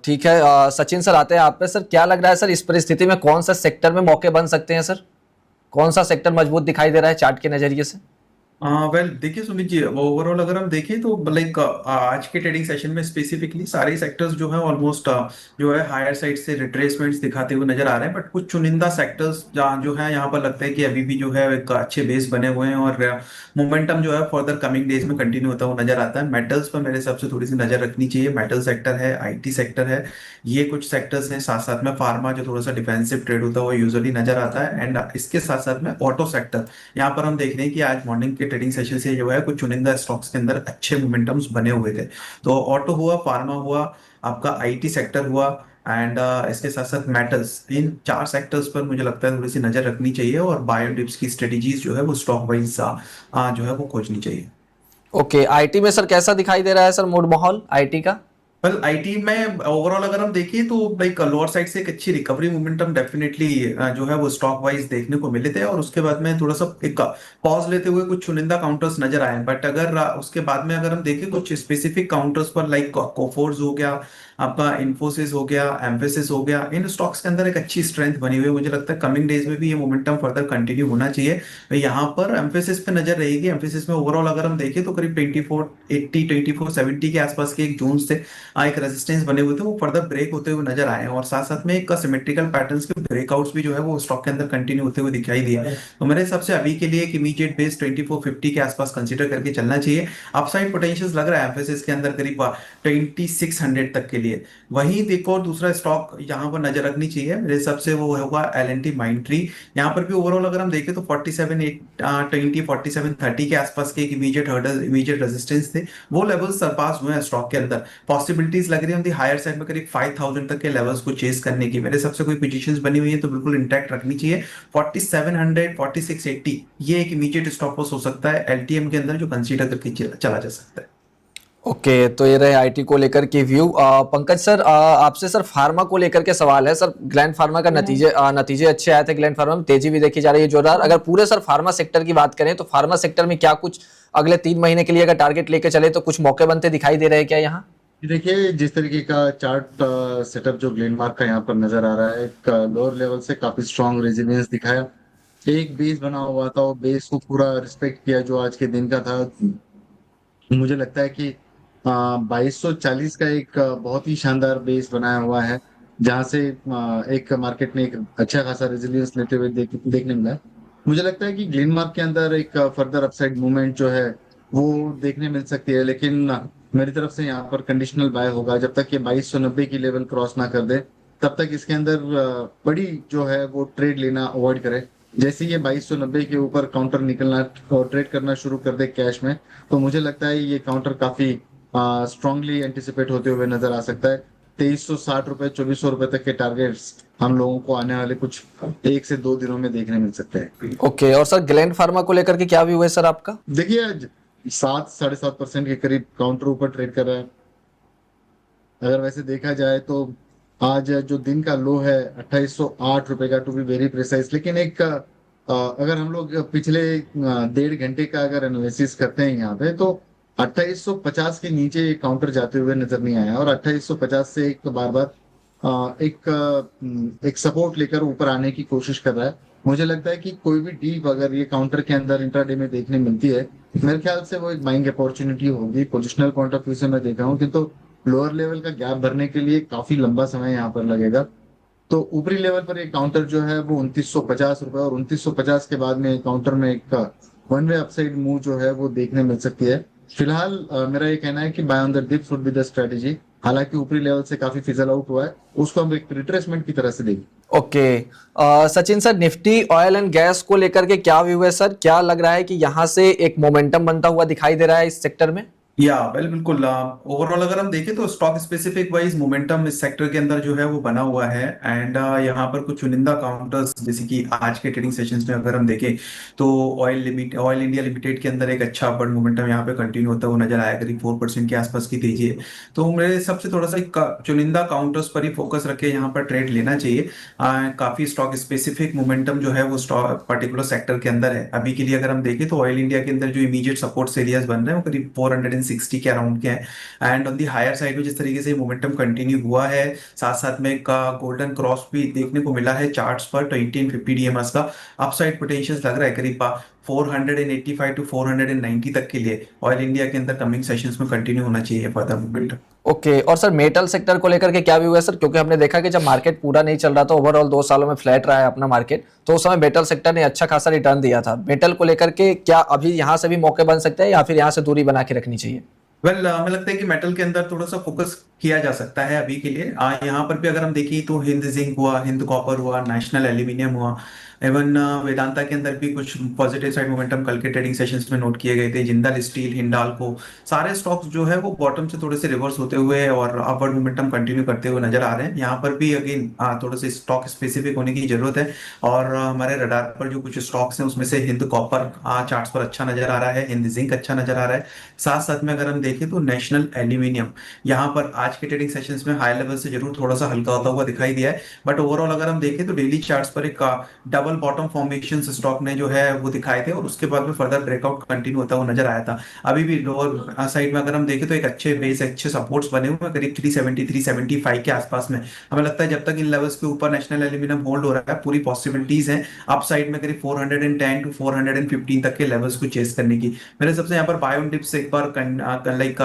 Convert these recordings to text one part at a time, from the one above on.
ठीक है। सचिन सर आते हैं आप पे। सर क्या लग रहा है सर, इस परिस्थिति में कौन सा सेक्टर में मौके बन सकते हैं सर? कौन सा सेक्टर मजबूत दिखाई दे रहा है चार्ट के नजरिए से? वेल देखिए सुमित जी, ओवरऑल अगर हम देखें तो लाइक आज के ट्रेडिंग सेशन में स्पेसिफिकली सारे सेक्टर्स जो है ऑलमोस्ट जो है हायर साइड से रिट्रेसमेंट्स दिखाते हुए नजर आ रहे हैं। बट कुछ चुनिंदा सेक्टर्स जहाँ जो है यहाँ पर लगता है कि अभी भी जो है एक अच्छे बेस बने हुए हैं और मोमेंटम जो है फर्दर कमिंग डेज में कंटिन्यू होता हुआ नजर आता है। मेटल्स पर मेरे हिसाब से थोड़ी सी नजर रखनी चाहिए। मेटल सेक्टर है, आईटी सेक्टर है, ये कुछ सेक्टर्स हैं। साथ साथ में फार्मा जो थोड़ा सा डिफेंसिव ट्रेड होता है वो यूजुअली नजर आता है। एंड इसके साथ साथ में ऑटो सेक्टर, यहाँ पर हम देख रहे हैं कि आज मॉर्निंग के ट्रेडिंग सेशन से जो है कुछ चुनिंदा स्टॉक्स के अंदर अच्छे मोमेंटम्स बने हुए थे। तो ऑटो हुआ, फार्मा हुआ, आपका आईटी सेक्टर हुआ, एंड इसके साथ साथ मेटल्स, इन चार सेक्टर्स पर मुझे लगता है थोड़ी सी नजर रखनी चाहिए और बायो डिप्स की स्ट्रेटेजीज जो है वो स्टॉक वाइज जो है वो खोजनी चाहिए। ओके, आईटी में सर कैसा दिखाई दे रहा है सर मूड माहौल आईटी का? वेल आईटी में ओवरऑल अगर हम देखें तो लाइक लोअर साइड से एक अच्छी रिकवरी मोमेंटम डेफिनेटली जो है वो स्टॉक वाइज देखने को मिले थे। और उसके बाद में थोड़ा सा एक पॉज लेते हुए कुछ चुनिंदा काउंटर्स नजर आए। बट अगर उसके बाद में अगर हम देखें कुछ स्पेसिफिक काउंटर्स पर लाइक कोफोर्स हो गया, आपका इन्फोसिस हो गया, एम्फेसिस हो गया, इन स्टॉक्स के अंदर एक अच्छी स्ट्रेंथ बनी हुई है। मुझे लगता है कमिंग डेज में भी ये मोमेंटम फर्दर कंटिन्यू होना चाहिए। तो यहाँ पर एम्फेसिस पे नजर रहेगी। एम्फेसिस में ओवरऑल अगर हम देखें तो करीब 2480 2470 के आसपास के एक जोन से एक रेजिस्टेंस बने हुए थे, वो फर्दर ब्रेक होते हुए नजर आए हैं। और साथ साथ में एक सिमेट्रिकल पैटर्न्स के ब्रेकआउट्स भी जो है वो स्टॉक के अंदर कंटिन्यू होते हुए दिखाई दिया। तो मेरे हिसाब से अभी के लिए एक इमीडिएट बेस 2450 के आसपास कंसीडर करके चलना चाहिए। अपसाइड पोटेंशियल लग रहा है एम्फेसिस के अंदर करीब 2600 तक के लिए। वहीं देखो और दूसरा स्टॉक यहाँ पर नजर रखनी चाहिए मेरे हिसाब से, वो होगा एल एन माइंड ट्री। यहाँ पर भी ओवरऑल अगर हम देखें तो 47 के आसपास के एक इमीडिएट हर्डल, इमीडिएट रेजिस्टेंस थे, वो लेवल सरपास हुए हैं स्टॉक के अंदर। पॉसिबिलिटीज लग रही है हायर साइड में करीब 5000 तक के लेवल्स को चेस करने की। मेरे सबसे कोई पोजीशंस बनी हुई है तो बिल्कुल इंटैक्ट रखनी चाहिए। 4700 4680 ये एक इमीडिएट स्टॉप लॉस हो सकता है एलटीएम के अंदर, जो कंसीडर करके चला जा सकता है। ओके, तो ये रहे आईटी को लेकर के व्यू। पंकज सर, आपसे सर फार्मा को लेकर के सवाल है सर। ग्लैंड फार्मा का नतीजे अच्छे आए थे। ग्लैंड फार्मा में तेजी भी देखी जा रही है जोरदार। अगर पूरे सर फार्मा सेक्टर की बात करें तो फार्मा सेक्टर में क्या कुछ अगले 3 महीने के लिए अगर टारगेट लेके चले तो कुछ मौके बनते दिखाई दे रहे हैं क्या यहाँ? देखिए, जिस तरीके का चार्ट सेटअप जो ग्लेनमार्क का यहाँ पर नजर आ रहा है, एक लोअर लेवल से काफी स्ट्रॉन्ग रेजिलियंस दिखाया। एक बेस बना हुआ था, वो बेस को पूरा रिस्पेक्ट किया जो आज के दिन का था। मुझे लगता है कि 2240 का एक बहुत ही शानदार बेस बनाया हुआ है, जहां से एक मार्केट ने एक अच्छा खासा रेजिलियंस लेते हुए देखने मिला है। मुझे लगता है कि ग्लेनमार्क के अंदर एक फर्दर अपसाइड मूवमेंट जो है वो देखने मिल सकती है, लेकिन मेरी तरफ से यहाँ पर कंडीशनल बाय होगा। जब तक ये 2290 की लेवल क्रॉस ना कर दे तब तक इसके अंदर बड़ी जो है वो ट्रेड लेना अवॉइड करे। जैसे ही ये 2290 के ऊपर काउंटर निकलना और ट्रेड करना शुरू कर दे कैश में, तो मुझे लगता है ये काउंटर काफी स्ट्रांगली एंटिसिपेट होते हुए नजर आ सकता है। 2360 रुपए, 2400 रुपए तक के टारगेट्स हम लोगों को आने वाले कुछ 1 से 2 दिनों में देखने मिल सकते हैं। ओके, और सर ग्लैंड फार्मा को लेकर के क्या व्यू है सर आपका? देखिए, आज 7 साढ़े 7% के करीब काउंटर ऊपर ट्रेड कर रहा है। अगर वैसे देखा जाए तो आज जो दिन का लो है 2808 रुपए का, टू बी वेरी प्रिसाइज। लेकिन एक अगर हम लोग पिछले 1.5 घंटे का अगर एनालिसिस करते हैं यहाँ पे, तो 2850 के नीचे काउंटर जाते हुए नजर नहीं आया। और 2850 से एक बार बार एक सपोर्ट लेकर ऊपर आने की कोशिश कर रहा है। मुझे लगता है कि कोई भी डीप अगर ये काउंटर के अंदर इंट्राडे में देखने मिलती है, मेरे ख्याल से वो एक बाइंग अपॉर्चुनिटी होगी। पोजिशनल पॉइंट ऑफ व्यू से मैं देख रहा हूँ कि तो लोअर लेवल का गैप भरने के लिए काफी लंबा समय यहाँ पर लगेगा। तो ऊपरी लेवल पर एक काउंटर जो है वो 2950 रुपए, और 2950 के बाद में काउंटर में एक वन वे अपसाइड मूव जो है वो देखने मिल सकती है। फिलहाल मेरा ये कहना है कि buy on the dips would be the strategy. हालांकि ऊपरी लेवल से काफी फिजल आउट हुआ है, उसको हम एक रिट्रेसमेंट की तरह से देखें। Okay, Sachin sir, Nifty oil and gas को लेकर के क्या व्यू है सर? क्या लग रहा है कि यहाँ से एक मोमेंटम बनता हुआ दिखाई दे रहा है इस सेक्टर में? या वेल बिल्कुल, ओवरऑल अगर हम देखें तो स्टॉक स्पेसिफिक वाइज मोमेंटम इस सेक्टर के अंदर जो है वो बना हुआ है। एंड यहाँ पर कुछ चुनिंदा काउंटर्स, जैसे कि आज के ट्रेडिंग सेशंस में अगर हम देखें तो ऑयल इंडिया लिमिटेड के अंदर एक अच्छा अपवर्ड मोमेंटम यहाँ पे कंटिन्यू होता हुआ नजर आया, करीब 4% के आसपास की तेजी है। तो मेरे सबसे थोड़ा सा चुनिंदा काउंटर्स पर ही फोकस रखे यहाँ पर ट्रेड लेना चाहिए। काफी स्टॉक स्पेसिफिक मोमेंटम जो है वो स्टॉक पर्टिकुलर सेक्टर के अंदर है। अभी के लिए अगर हम देखें तो ऑयल इंडिया के अंदर जो इमीडिएट सपोर्ट एरियाज बन रहे हैं वो करीब 460 1160 के अराउंड के हैं। And on the higher side में जिस तरीके से मोमेंटम कंटिन्यू हुआ है, साथ साथ में एक गोल्डन क्रॉस भी देखने को मिला है चार्ट्स पर 20 एंड 50 डीएमएस का। अपसाइड पोटेंशियल लग रहा है करीब 485 टू 490 तक के लिए ऑयल इंडिया के अंदर कमिंग सेशंस में कंटिन्यू होना चाहिए फर्दर मूवमेंट। ओके, और सर मेटल सेक्टर को लेकर के क्या व्यू है सर? क्योंकि हमने देखा कि जब मार्केट पूरा नहीं चल रहा था, ओवरऑल 2 सालों में फ्लैट रहा है अपना मार्केट, तो उस समय मेटल सेक्टर ने अच्छा खासा रिटर्न दिया था। मेटल को लेकर के क्या अभी यहाँ से भी मौके बन सकते हैं या फिर यहाँ से दूरी बना के रखनी चाहिए? हमें लगता है कि मेटल के अंदर थोड़ा सा फोकस किया जा सकता है अभी के लिए। यहाँ पर भी अगर हम देखें तो हिंद जिंक हुआ, हिंद कॉपर हुआ, नेशनल एल्यूमिनियम हुआ, इवन वेदांता के अंदर भी कुछ पॉजिटिव साइड मोमेंटम कल के ट्रेडिंग सेशंस में नोट किए गए थे। जिंदल स्टील, हिंडाल्को, सारे स्टॉक्स जो है वो बॉटम से थोड़े से रिवर्स होते हुए और अपवर्ड मोमेंटम कंटिन्यू करते हुए नजर आ रहे हैं। यहाँ पर भी अगेन थोड़े से स्टॉक स्पेसिफिक होने की जरूरत है। और हमारे रडार पर जो कुछ स्टॉक्स हैं उसमें से हिंद कॉपर चार्ट्स पर अच्छा नजर आ रहा है, हिंद जिंक अच्छा नजर आ रहा है। साथ साथ में अगर हम देखें तो नेशनल एल्यूमिनियम यहाँ पर आज के ट्रेडिंग सेशंस में हाई लेवल से जरूर थोड़ा सा हल्का होता हुआ दिखाई दिया है, बट ओवरऑल अगर हम देखें तो डेली चार्ट्स पर एक डबल बॉटम फॉर्मेशन स्टॉक ने जो है वो दिखाए थे और उसके बाद में फर्दर ब्रेकआउट कंटिन्यू होता हुआ नजर आया था। अभी भी लोअर साइड में अगर हम देखें तो एक अच्छे बेस, अच्छे सपोर्ट्स बने हुए हैं करीब 370 375 के आसपास में। हमें लगता है जब तक इन लेवल्स के ऊपर नेशनल एल्यूमिनियम होल्ड हो रहा है, पूरी पॉसिबिलिटीज हैं अप साइड में करीब 410 टू 415 तक के लेवल्स को चेस करने की। मेरे सबसे यहाँ पर बाय ऑन डिप्स एक बार लाइक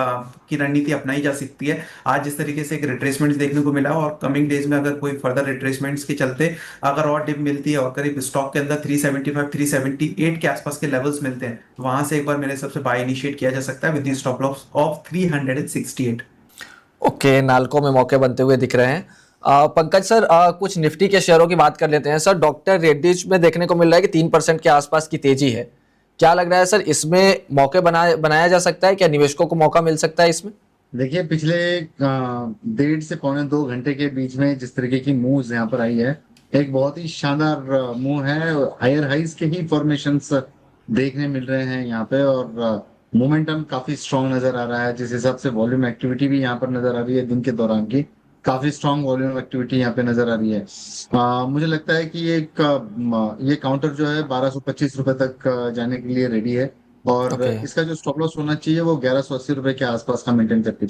की रणनीति अपनाई जा सकती है। आज जिस तरीके से एक रिट्रेसमेंट देखने को मिला और कमिंग डेज में अगर कोई फर्दर रिट्रेसमेंट्स के चलते अगर और डिप मिलती है और करीब स्टॉक के अंदर 375 378 के आसपास के लेवल्स मिलते हैं, तो वहां से एक बार मेरे सबसे बाय इनिशिएट किया जा सकता है with the stop loss of 368। Okay, NALCO में मौके बनते हुए दिख रहे हैं। पंकज सर, कुछ निफ्टी के शेयरों की बात कर लेते हैं सर। डॉक्टर रेड्डीज में देखने को मिल रहा है कि 3% के आसपास की तेजी है। क्या लग रहा है सर, इसमें मौके बनाया जा सकता है? क्या निवेशकों को मौका मिल सकता है इसमें? देखिए, पिछले 1.5 से 2 घंटे के बीच में जिस तरीके की मूव्स यहाँ पर आई है, एक बहुत ही शानदार मूव है। हायर हाइज के ही फॉर्मेशंस देखने मिल रहे हैं यहाँ पे और मोमेंटम काफी स्ट्रांग नजर आ रहा है। जिस हिसाब से वॉल्यूम एक्टिविटी भी यहाँ पर नजर आ रही है दिन के दौरान की, काफी स्ट्रांग वॉल्यूम एक्टिविटी यहाँ पे नजर आ रही है। मुझे लगता है कि ये काउंटर जो है 1225 रुपए तक जाने के लिए रेडी है और ओके। इसका जो स्टॉप लॉस होना चाहिए वो 1180 रुपए के आसपास का मेंटेन करके चलिए।